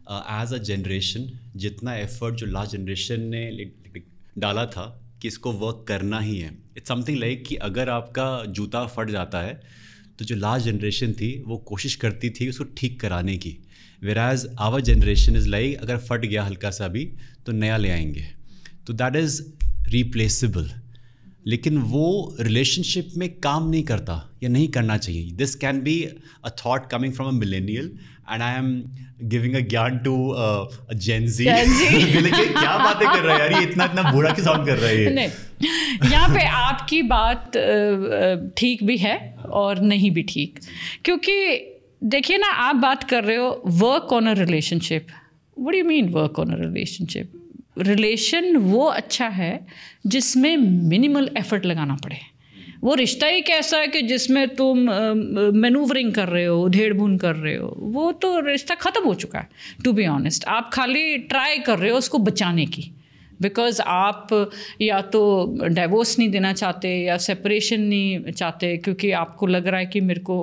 As a generation जितना effort जो last generation ने डाला था कि इसको वर्क करना ही है, इट्स समथिंग लाइक कि अगर आपका जूता फट जाता है तो जो लास्ट जनरेशन थी वो कोशिश करती थी उसको ठीक कराने की, वेराज आवर जनरेशन इज़ लाइक अगर फट गया हल्का सा भी तो नया ले आएंगे, तो दैट इज़ रिप्लेसेबल। लेकिन वो रिलेशनशिप में काम नहीं करता या नहीं करना चाहिए। This can be a thought coming from a millennial and I am giving a ज्ञान टू जेन ज़ी। लेकिन क्या बातें कर रहा है यार, ये इतना इतना बुरा क्यों साउंड कर रहा है ये? नहीं, यहाँ पे आपकी बात ठीक भी है और नहीं भी ठीक, क्योंकि देखिए ना, आप बात कर रहे हो work on a relationship. What do you mean work on a relationship? Relation वो अच्छा है जिसमें मिनिमल एफर्ट लगाना पड़े। वो रिश्ता ही कैसा है कि जिसमें तुम मैनूवरिंग कर रहे हो, उधेड़-बुन कर रहे हो, वो तो रिश्ता ख़त्म हो चुका है। टू बी ऑनेस्ट, आप खाली ट्राई कर रहे हो उसको बचाने की, बिकॉज़ आप या तो डाइवोर्स नहीं देना चाहते या सेपरेशन नहीं चाहते, क्योंकि आपको लग रहा है कि मेरे को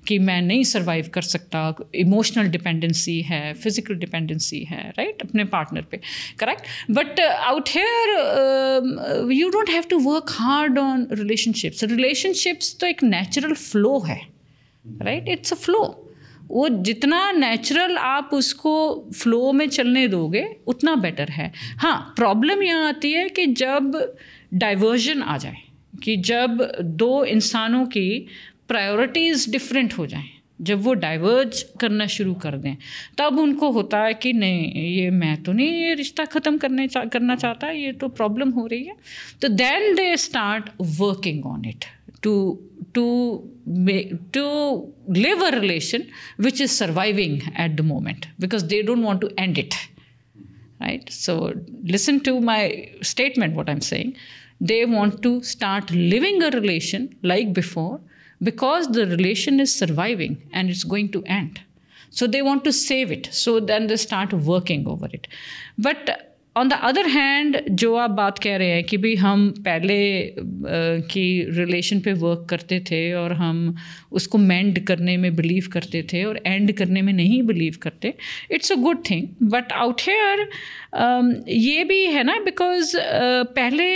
कि मैं नहीं सर्वाइव कर सकता। इमोशनल डिपेंडेंसी है, फिजिकल डिपेंडेंसी है, राइट, अपने पार्टनर पे, correct. But out here you don't have to work hard on relationships. Relationships तो एक नेचुरल फ्लो है, राइट, इट्स अ फ्लो। वो जितना नेचुरल आप उसको फ्लो में चलने दोगे उतना बेटर है। हाँ, प्रॉब्लम यहाँ आती है कि जब डाइवर्जन आ जाए, कि जब दो इंसानों की प्रायोरिटीज़ डिफरेंट हो जाएं, जब वो डाइवर्ज करना शुरू कर दें, तब उनको होता है कि नहीं, ये मैं तो नहीं ये रिश्ता ख़त्म करना चाहता, ये तो प्रॉब्लम हो रही है। तो then they start working on it to live a relation which is surviving at the moment, because they don't want to end it, right? So listen to my statement, what I'm saying. They want to start living a relation like before, because the relation is surviving and it's going to end. So they want to save it. So then they start working over it. But on the other hand, जो आप बात कह रहे हैं कि भाई हम पहले की रिलेशन पे वर्क करते थे और हम उसको मेंड करने में बिलीव करते थे और एंड करने में नहीं बिलीव करते, it's a good thing. But out here ये भी है ना, बिकॉज पहले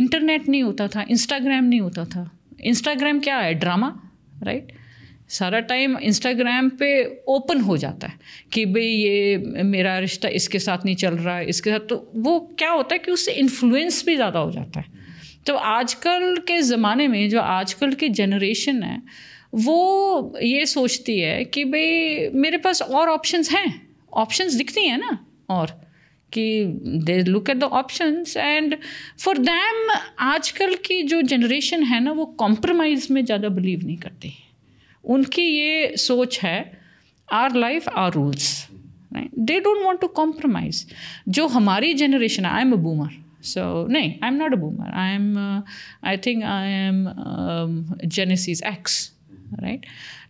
इंटरनेट नहीं होता था, इंस्टाग्राम नहीं होता था। इंस्टाग्राम क्या है? Drama, right? सारा टाइम इंस्टाग्राम पे ओपन हो जाता है कि भाई ये मेरा रिश्ता इसके साथ नहीं चल रहा है, इसके साथ, तो वो क्या होता है कि उससे इन्फ्लुएंस भी ज़्यादा हो जाता है। तो आजकल के ज़माने में जो आजकल की जनरेशन है वो ये सोचती है कि भाई मेरे पास और ऑप्शंस हैं, ऑप्शंस दिखती हैं ना, और कि they look at the options, and for them आजकल की जो जनरेशन है ना, वो कॉम्प्रोमाइज़ में ज़्यादा बिलीव नहीं करती। उनकी ये सोच है, our life our rules, right? They don't want to compromise. जो हमारी जनरेशन है, आई एम अ बूमर, सो नहीं, I am not a boomer, I think I am genesis x, right?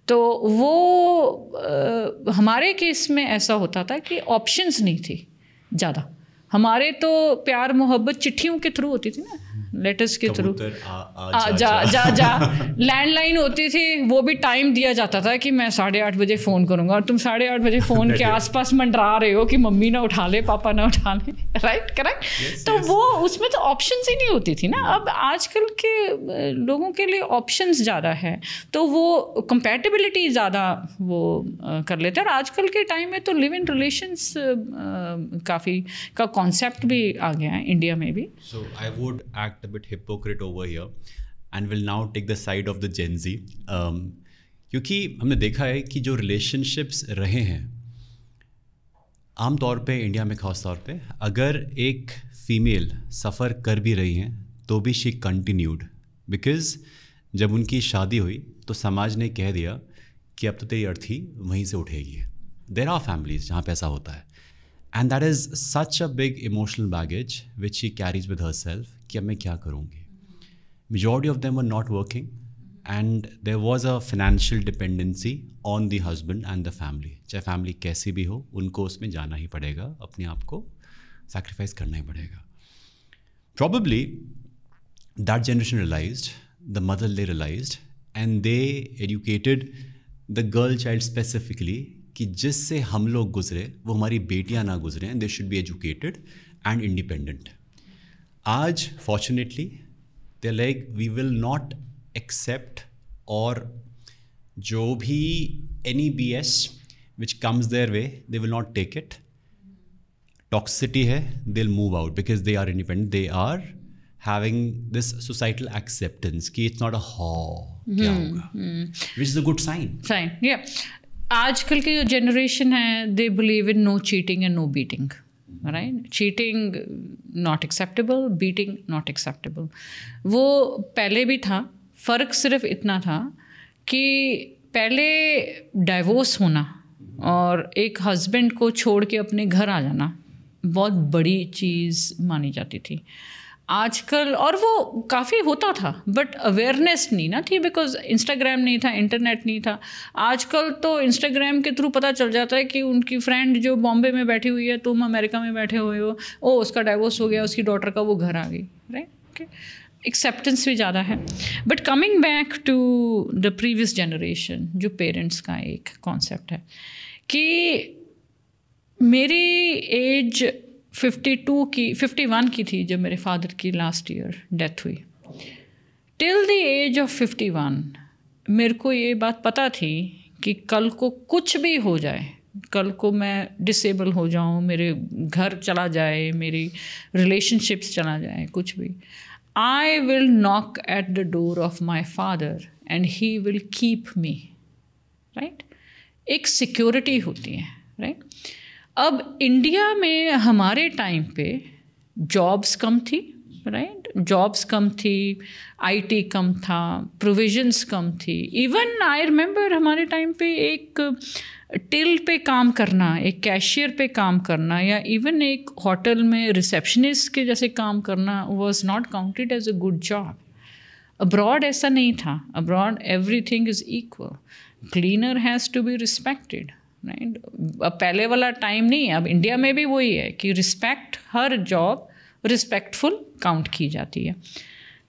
तो वो हमारे केस में ऐसा होता था कि ऑप्शंस नहीं थी ज़्यादा। हमारे तो प्यार मोहब्बत चिट्ठियों के थ्रू होती थी ना, लेटर्स के थ्रू, जा लैंडलाइन होती थी, वो भी टाइम दिया जाता था कि मैं 8:30 बजे फ़ोन करूँगा, और तुम 8:30 बजे फ़ोन के आसपास मंडरा रहे हो कि मम्मी ना उठा ले, पापा ना उठा ले, राइट, करेक्ट? तो वो उसमें तो ऑप्शंस ही नहीं होती थी ना। अब आजकल के लोगों के लिए ऑप्शंस ज़्यादा है, तो वो कंपैटिबिलिटी ज़्यादा वो कर लेते हैं। और आजकल के टाइम में तो लिव इन रिलेशंस काफ़ी का कॉन्सेप्ट भी आ गया है इंडिया में भी। So I would act a bit hypocrite over here and will now take the side of the Gen Z, क्योंकि हमने देखा है कि जो रिलेशनशिप्स रहे हैं आम तौर पे इंडिया में, ख़ास तौर पे अगर एक फ़ीमेल सफ़र कर भी रही हैं तो भी शी कंटिन्यूड, बिकॉज़ जब उनकी शादी हुई तो समाज ने कह दिया कि अब तो तेरी अर्थी वहीं से उठेगी। देयर आर फैमिलीज़ जहाँ पे ऐसा होता है, and that is such a big emotional baggage which she carries with herself कि अब मैं क्या करूँगी। Majority of them were not working and there was a financial dependency on the husband and the family. चाहे family कैसी भी हो, उनको उसमें जाना ही पड़ेगा, अपने आप को सैक्रिफाइस करना ही पड़ेगा। Probably that generation realised, the mother they realized, and they educated the girl child specifically कि जिससे हम लोग गुजरे वो हमारी बेटियां ना गुजरें, and they should be educated and independent. आज fortunately they like we will not accept, और जो भी any BS which comes their way, they will not take it. Toxicity है, they'll move out because they are independent. They are having this societal acceptance कि it's not a क्या होगा, which is a good sign. Sign, yeah. आजकल की जो generation है, they believe in no cheating and no beating. Right? Cheating not acceptable, beating not acceptable. वो पहले भी था. फ़र्क सिर्फ इतना था कि पहले डाइवोर्स होना और एक हस्बैंड को छोड़ के अपने घर आ जाना बहुत बड़ी चीज़ मानी जाती थी. आजकल, और वो काफ़ी होता था, बट अवेयरनेस नहीं ना थी, बिकॉज इंस्टाग्राम नहीं था, इंटरनेट नहीं था. आजकल तो इंस्टाग्राम के थ्रू पता चल जाता है कि उनकी फ्रेंड जो बॉम्बे में बैठी हुई है, तुम अमेरिका में बैठे हुए हो, ओ उसका डाइवोर्स हो गया, उसकी डॉटर का, वो घर आ गई. Right, okay. एक्सेप्टेंस भी ज़्यादा है. But coming back to the previous generation, जो पेरेंट्स का एक कॉन्सेप्ट है कि मेरी एज 51 की थी जब मेरे फादर की लास्ट ईयर डेथ हुई. टिल द एज ऑफ 51 मेरे को ये बात पता थी कि कल को कुछ भी हो जाए, कल को मैं डिसेबल हो जाऊँ, मेरे घर चला जाए, मेरी रिलेशनशिप्स चला जाए, कुछ भी, I will knock at the door of my father and he will keep me. Right? एक सिक्योरिटी होती है. राइट? अब इंडिया में हमारे टाइम पे जॉब्स कम थी. राइट? जॉब्स कम थी, IT कम था, प्रोविजंस कम थी. इवन आई रिमेंबर हमारे टाइम पे एक टिल पे काम करना, एक कैशियर पे काम करना, या इवन एक होटल में रिसेप्शनिस्ट के जैसे काम करना was not counted as a good job. Abroad ऐसा नहीं था. Abroad everything is equal. Cleaner has to be respected. Right? अब पहले वाला टाइम नहीं है. अब इंडिया में भी वही है कि रिस्पेक्ट, हर जॉब रिस्पेक्टफुल काउंट की जाती है.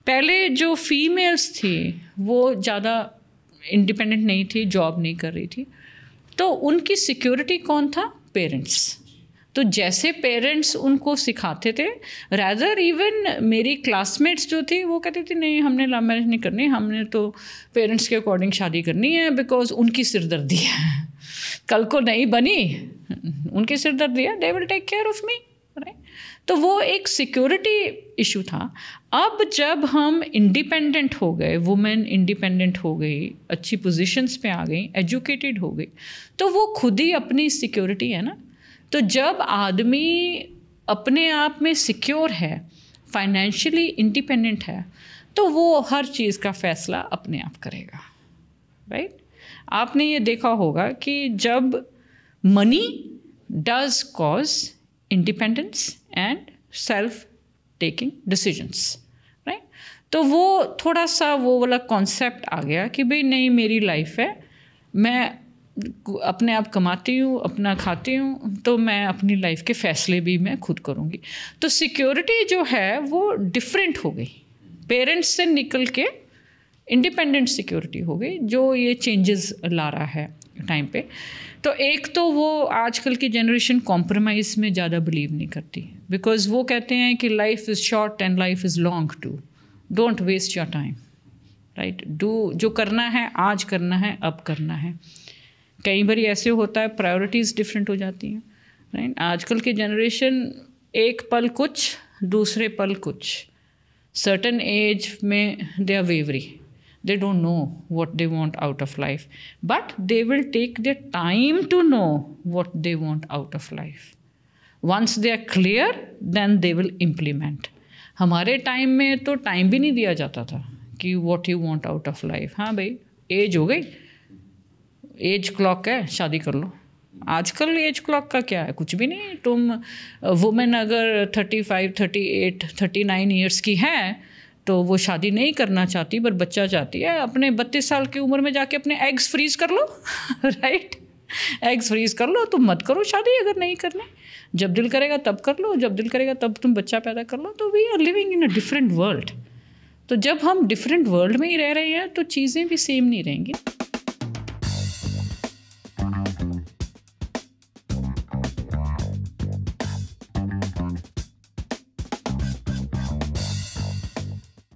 पहले जो फीमेल्स थी वो ज़्यादा इंडिपेंडेंट नहीं थी, जॉब नहीं कर रही थी, तो उनकी सिक्योरिटी कौन था? पेरेंट्स. तो जैसे पेरेंट्स उनको सिखाते थे, रैदर इवन मेरी क्लासमेट्स जो थी वो कहती थी नहीं हमने लव मैरिज नहीं करनी, हमने तो पेरेंट्स के अकॉर्डिंग शादी करनी है, बिकॉज उनकी सिरदर्दी है, कल को नहीं बनी उनकी सिरदर्दी है, they will take care of me. Right? तो वो एक सिक्योरिटी इशू था. अब जब हम इंडिपेंडेंट हो गए, वुमेन इंडिपेंडेंट हो गई, अच्छी पोजीशंस पे आ गई, एजुकेटेड हो गई, तो वो खुद ही अपनी सिक्योरिटी है ना. तो जब आदमी अपने आप में सिक्योर है, फाइनेंशियली इंडिपेंडेंट है, तो वो हर चीज़ का फैसला अपने आप करेगा. राइट? आपने ये देखा होगा कि जब money does cause independence and self taking decisions. Right? तो वो थोड़ा सा वो वाला कॉन्सेप्ट आ गया कि भाई नहीं मेरी लाइफ है, मैं अपने आप कमाती हूँ, अपना खाती हूँ, तो मैं अपनी लाइफ के फैसले भी मैं खुद करूँगी. तो सिक्योरिटी जो है वो डिफरेंट हो गई. पेरेंट्स से निकल के इंडिपेंडेंट सिक्योरिटी हो गई, जो ये चेंजेस ला रहा है टाइम पे. तो एक तो वो आजकल की जनरेशन कॉम्प्रोमाइज़ में ज़्यादा बिलीव नहीं करती, बिकॉज वो कहते हैं कि life is short and life is long too, don't waste your time. Right? Do, जो करना है आज करना है, अब करना है. कई बार ऐसे होता है प्रायोरिटीज़ डिफरेंट हो जाती हैं. राइट? आजकल की जनरेशन एक पल कुछ, दूसरे पल कुछ. सर्टन एज में they are wavery. They don't know what they want out of life, but they will take their time to know what they want out of life. Once they are clear, then they will implement. हमारे time में तो time भी नहीं दिया जाता था कि what you want out of life. हाँ भाई, एज हो गई, एज क्लॉक है, शादी कर लो. आजकल एज क्लॉक का क्या है? कुछ भी नहीं. तुम वुमेन अगर 35, 38, 39 ईयर्स की है तो वो शादी नहीं करना चाहती, पर बच्चा चाहती है, अपने 32 साल की उम्र में जाके अपने एग्स फ्रीज कर लो. राइट? एग्स फ्रीज कर लो. तुम मत करो शादी अगर नहीं करनी. जब दिल करेगा तब कर लो, जब दिल करेगा तब तुम बच्चा पैदा कर लो. तो we are living in a different world. तो जब हम डिफरेंट वर्ल्ड में ही रह रहे हैं तो चीज़ें भी सेम नहीं रहेंगी.